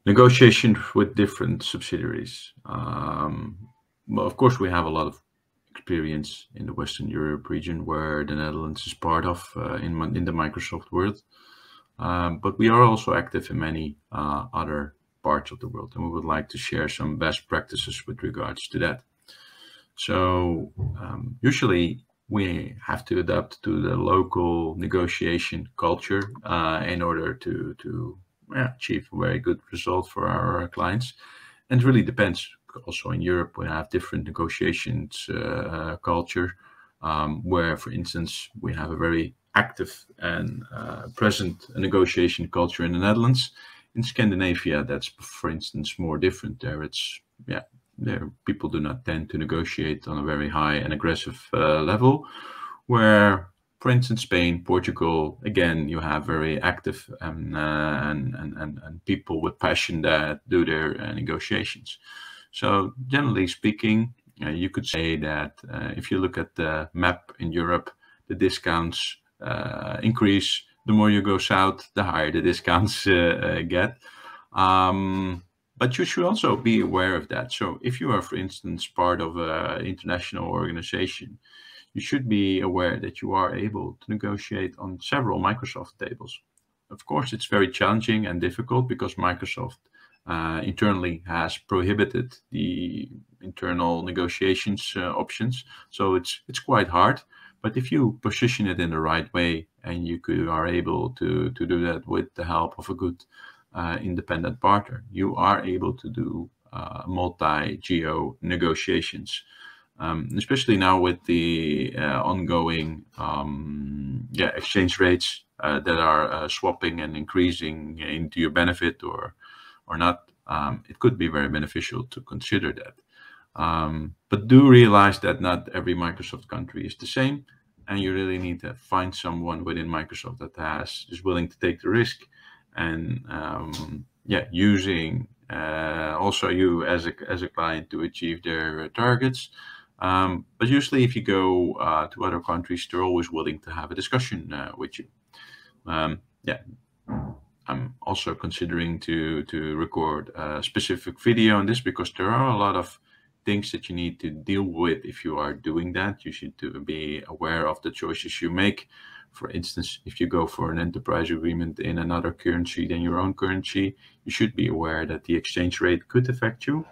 Negotiation with different subsidiaries. Well, of course, we have a lot of experience in the Western Europe region, where the Netherlands is part of in the Microsoft world. But we are also active in many other parts of the world, and we would like to share some best practices with regards to that. So usually we have to adapt to the local negotiation culture in order to achieve a very good result for our clients. And it really depends. Also in Europe, we have different negotiations culture, where, for instance, we have a very active and present negotiation culture in the Netherlands. In Scandinavia, that's, for instance, more different. There people do not tend to negotiate on a very high and aggressive level, where, for instance, Spain, Portugal, again, you have very active and people with passion that do their negotiations. So generally speaking, you could say that if you look at the map in Europe, the discounts increase. The more you go south, the higher the discounts get. But you should also be aware of that. So if you are, for instance, part of an international organization, you should be aware that you are able to negotiate on several Microsoft tables. Of course, it's very challenging and difficult because Microsoft internally has prohibited the internal negotiations options. So it's quite hard. But if you position it in the right way and you are able to do that with the help of a good independent partner, you are able to do multi-geo negotiations, especially now with the ongoing exchange rates that are swapping and increasing into your benefit or not. It could be very beneficial to consider that. But do realize that not every Microsoft country is the same, and you really need to find someone within Microsoft that is willing to take the risk and using also you as a client to achieve their targets. But usually, if you go to other countries, they're always willing to have a discussion with you. I'm also considering to record a specific video on this, because there are a lot of things that you need to deal with if you are doing that. You should be aware of the choices you make. For instance, if you go for an enterprise agreement in another currency than your own currency, you should be aware that the exchange rate could affect you.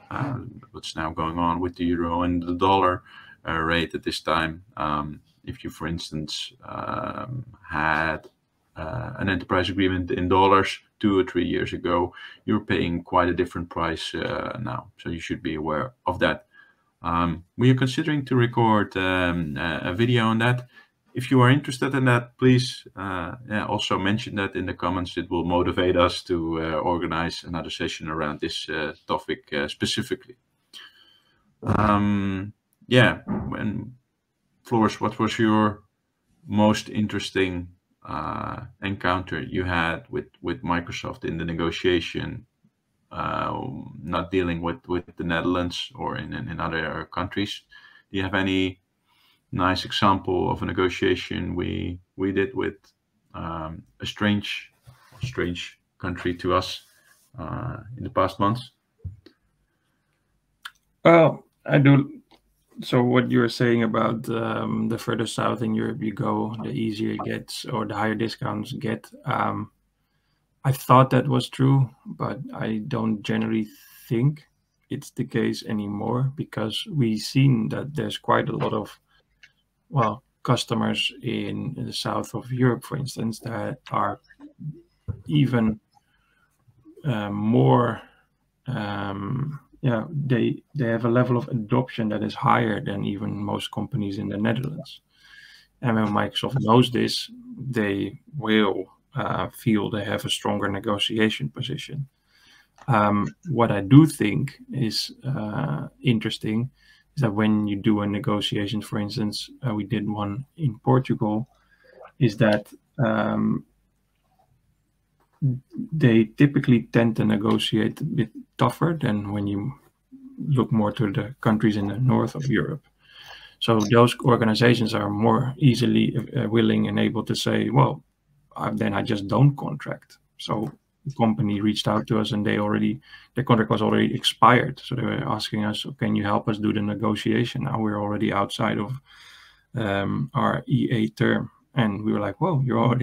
What's now going on with the euro and the dollar rate at this time. If you, for instance, had an enterprise agreement in dollars 2 or 3 years ago, you're paying quite a different price now. So you should be aware of that. We are considering to record a video on that. If you are interested in that, please also mention that in the comments. It will motivate us to organize another session around this topic specifically. Floris, what was your most interesting encounter you had with Microsoft in the negotiation, not dealing with the Netherlands or in other countries? Do you have any nice example of a negotiation we did with a strange country to us in the past months? Well, I do. So what you're saying about the further south in Europe you go, the easier it gets, or the higher discounts get. I thought that was true, but I don't generally think it's the case anymore, because we've seen that there's quite a lot of customers in the south of Europe, for instance, that are even more they have a level of adoption that is higher than even most companies in the Netherlands. And when Microsoft knows this, they will feel they have a stronger negotiation position. What I do think is interesting is that when you do a negotiation, for instance, we did one in Portugal, is that they typically tend to negotiate a bit tougher than when you look more to the countries in the north of Europe. So those organizations are more easily willing and able to say, well, then I just don't contract. So company reached out to us, and their contract was already expired. So they were asking us, "Can you help us do the negotiation?" Now we're already outside of our EA term, and we were like, "Whoa, your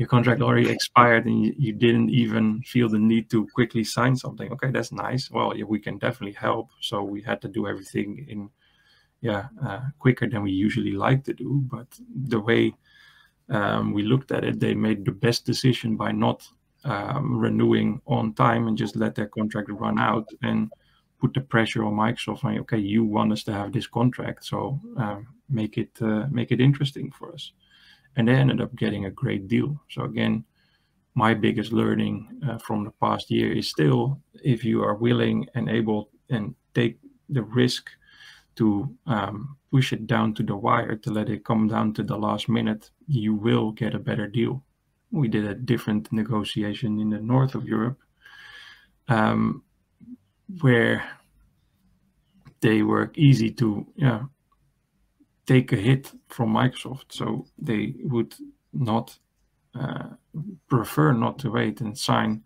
contract already expired, and you didn't even feel the need to quickly sign something." Okay, that's nice. Well, yeah, we can definitely help. So we had to do everything in quicker than we usually like to do. But the way we looked at it, they made the best decision by not renewing on time and just let their contract run out and put the pressure on Microsoft. Like, okay, you want us to have this contract, so make it interesting for us. And they ended up getting a great deal. So again, my biggest learning from the past year is still, if you are willing and able and take the risk to push it down to the wire, to let it come down to the last minute, you will get a better deal. We did a different negotiation in the north of Europe, where they were easy to take a hit from Microsoft. So they would not prefer not to wait and sign,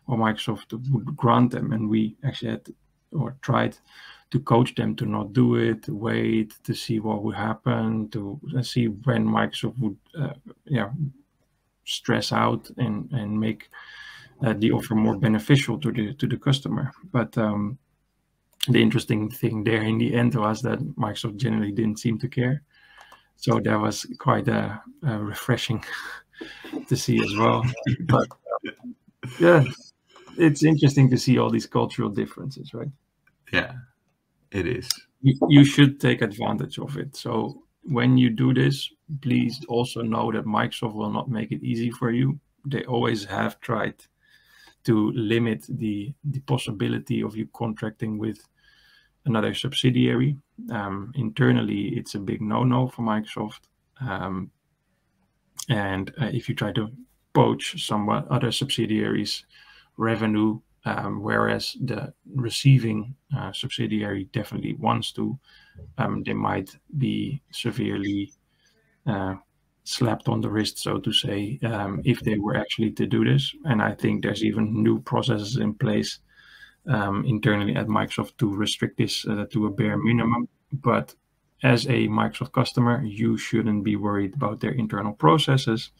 or Microsoft would grant them. And we actually had or tried to coach them to not do it, to wait, to see what would happen, to see when Microsoft would stress out and make the offer more beneficial to the customer. But the interesting thing there in the end was that Microsoft generally didn't seem to care. So that was quite refreshing to see as well. But yeah, it's interesting to see all these cultural differences, right? Yeah, it is. You should take advantage of it. So when you do this, please also know that Microsoft will not make it easy for you. They always have tried to limit the possibility of you contracting with another subsidiary. Internally, it's a big no-no for Microsoft. And if you try to poach some other subsidiaries' revenue, whereas the receiving subsidiary definitely wants to, they might be severely slapped on the wrist, so to say, if they were actually to do this. And I think there's even new processes in place internally at Microsoft to restrict this to a bare minimum. But as a Microsoft customer, you shouldn't be worried about their internal processes,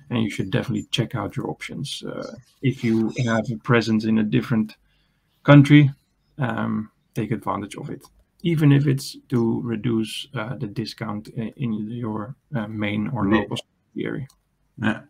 and you should definitely check out your options. If you have a presence in a different country, take advantage of it, even if it's to reduce the discount in your main or local subsidiary. Yeah,